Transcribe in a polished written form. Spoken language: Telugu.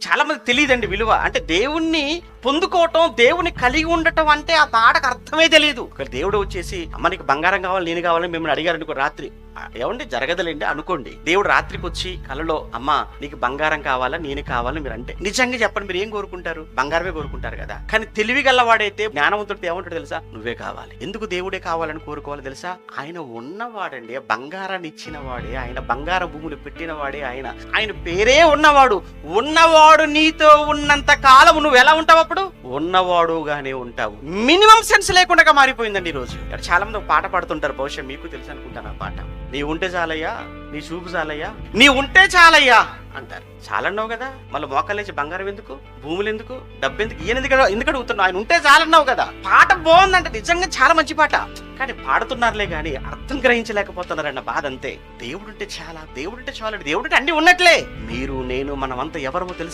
చాలా మంది తెలియదండి విలువ. అంటే దేవుణ్ణి పొందుకోవటం, దేవుని కలిగి ఉండటం అంటే ఆ మాటకు అర్థమే తెలియదు. దేవుడు వచ్చేసి అమ్మ నీకు బంగారం కావాలి, నేను కావాలని మిమ్మల్ని అడిగారు అనుకో రాత్రి, ఏమండి జరగదులేండి అనుకోండి. దేవుడు రాత్రికి వచ్చి కలలో అమ్మ నీకు బంగారం కావాలా, నేను కావాలని మీరు అంటే నిజంగా చెప్పండి మీరు ఏం కోరుకుంటారు? బంగారమే కోరుకుంటారు కదా. కానీ తెలివి గల్లవాడైతే, జ్ఞానవంతుడితో ఏమంటాడు తెలుసా? నువ్వే కావాలి. ఎందుకు దేవుడే కావాలని కోరుకోవాలి తెలుసా? ఆయన ఉన్నవాడండి, బంగారాన్ని ఇచ్చిన వాడే ఆయన, బంగార భూములు పెట్టిన వాడే ఆయన, ఆయన పేరే ఉన్నవాడు. ఉన్నవాడు నీతో ఉన్నంత కాలం నువ్వు ఎలా ఉంటావు? అప్పుడు ఉన్నవాడుగానే ఉంటావు. మినిమం సెన్స్ లేకుండా మారిపోయిందండి ఈ రోజు. చాలా మంది ఒక పాట పాడుతుంటారు, బహుశా మీకు తెలుసు అనుకుంటాను ఆ పాట. నీ ఉంటే చాలయ్యా, నీ చూపు చాలయ్యా, నీ ఉంటే చాలయ్యా అంటారు. చాలన్నావు కదా, మళ్ళీ మోకాలేసి బంగారం ఎందుకు, భూములు ఎందుకు, డబ్బు ఎందుకు, ఈయన ఎందుకు అడుగుతున్నావు? ఆయన ఉంటే చాలన్నావు కదా. పాట బాగుందంటే నిజంగా చాలా మంచి పాట, కానీ పాడుతున్నారులే కానీ అర్థం గ్రహించలేకపోతున్నారన్న బాధ అంతే. దేవుడుంటే చాలా, దేవుడుంటే చాలు, దేవుడుంటే అన్ని ఉన్నట్లే. మీరు నేను మనమంతా ఎవరో తెలుసు.